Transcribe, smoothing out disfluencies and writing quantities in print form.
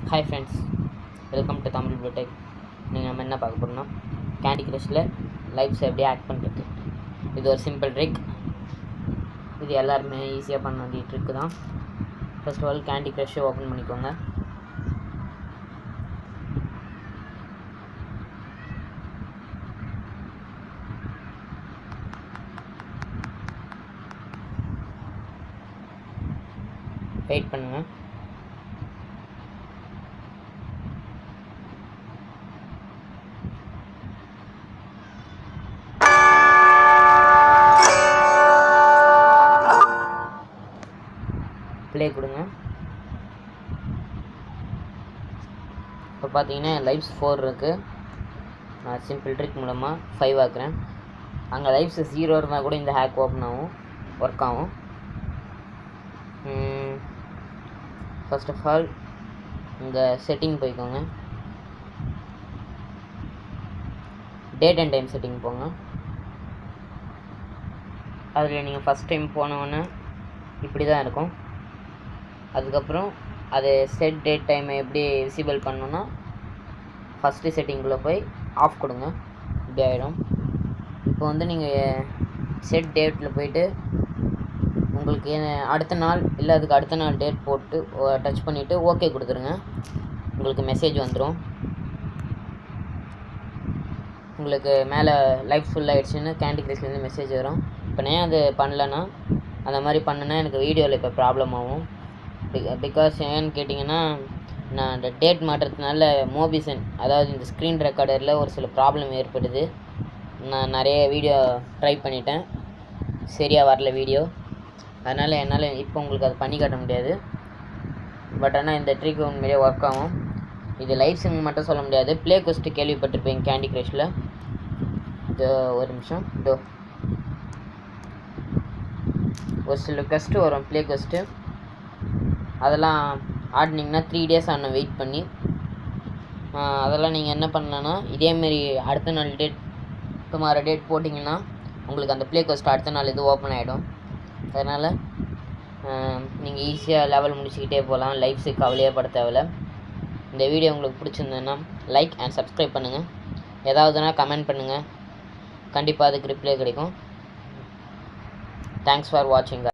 Hi friends, welcome to Tamil Bluetech. நீங்கள் நம்ம என்ன பார்க்க போகிறோம்னா கேண்டி க்ரஷில் லைஃப்ஸ் எப்படி ஆக்ட் பண்ணுறது. இது ஒரு சிம்பிள் ட்ரிக். இது எல்லாருமே ஈஸியாக பண்ண வேண்டிய ட்ரிக்கு தான். ஃபர்ஸ்ட் ஆஃப் ஆல் கேண்டி க்ரஷை ஓப்பன் பண்ணிக்கோங்க. வெயிட் பண்ணுங்கள். ப்ளே கொடுங்க. இப்போ பார்த்தீங்கன்னா லைஃப்ஸ் 4 இருக்குது. நான் சிம்பிள் ட்ரிக் மூலமாக 5 ஆக்குறேன். அங்கே லைஃப்ஸ் 0 இருந்தால் கூட இந்த ஹேக் ஓப்பன் ஆகும், ஒர்க் ஆகும். ஃபர்ஸ்ட் ஆஃப் ஆல் இங்கே செட்டிங் போய்க்கோங்க. டேட் அண்ட் டைம் செட்டிங் போங்க. அதில் நீங்கள் ஃபஸ்ட் டைம் போனோன்னே இப்படி தான் இருக்கும். அதுக்கப்புறம் அது செட் டேட் டைமை எப்படி விசிபிள் பண்ணணுன்னா ஃபஸ்ட்டு செட்டிங்குள்ளே போய் ஆஃப் கொடுங்க. இப்படி ஆகிடும். இப்போ வந்து நீங்கள் செட் டேட்டில் போயிட்டு உங்களுக்கு அடுத்த நாள் இல்லை அதுக்கு அடுத்த நாள் டேட் போட்டு டச் பண்ணிவிட்டு ஓகே கொடுத்துருங்க. உங்களுக்கு மெசேஜ் வந்துடும். உங்களுக்கு மேலே லைஃப் ஃபுல் ஆகிடுச்சின்னு கேண்டி க்ரஷ்லேருந்து மெசேஜ் வரும். இப்போ நான் அது பண்ணலன்னா அந்த மாதிரி பண்ணுன்னா எனக்கு வீடியோவில் இப்போ ப்ராப்ளம் ஆகும். பிகாஸ் ஏன்னு கேட்டிங்கன்னா நான் அந்த டேட் மாட்டுறதுனால மோபிசன், அதாவது இந்த ஸ்க்ரீன் ரெக்கார்டரில் ஒரு சில ப்ராப்ளம் ஏற்படுது. நான் நிறைய வீடியோ ட்ரை பண்ணிட்டேன், சரியாக வரல வீடியோ. அதனால் என்னால் இப்போ உங்களுக்கு அது பண்ணி காட்ட முடியாது. பட் ஆனால் இந்த ட்ரிக் உண்மையிலே ஒர்க் ஆகும். இது லைஃப்ஸுங்க மட்டும் சொல்ல முடியாது. ப்ளே கொஸ்ட்டு கேள்விப்பட்டிருப்பீங்க கேண்டி க்ரஷில். இது ஒரு நிமிஷம், இதோ ஒரு சில கொஸ்ட்டு வரும் ப்ளே கொஸ்ட்டு. அதெல்லாம் ஆடினிங்கன்னா 3 days ஆனால் வெயிட் பண்ணி அதெல்லாம் நீங்கள் என்ன பண்ணலன்னா இதேமாரி அடுத்த நாள் டேட் டுமாரோ டேட் போட்டிங்கன்னா உங்களுக்கு அந்த ப்ளே கொஸ்ட் அடுத்த நாள் இது ஓப்பன் ஆகிடும். அதனால் நீங்கள் ஈஸியாக லெவல் முடிச்சுக்கிட்டே போகலாம். லைஃப்ஸுக்கு கவலையே பட தேவையில்ல. இந்த வீடியோ உங்களுக்கு பிடிச்சிருந்ததுன்னா லைக் அண்ட் சப்ஸ்கிரைப் பண்ணுங்கள். ஏதாவதுனா கமெண்ட் பண்ணுங்கள். கண்டிப்பாக அதுக்கு ரிப்ளை கிடைக்கும். தேங்க்ஸ் ஃபார் வாட்சிங்.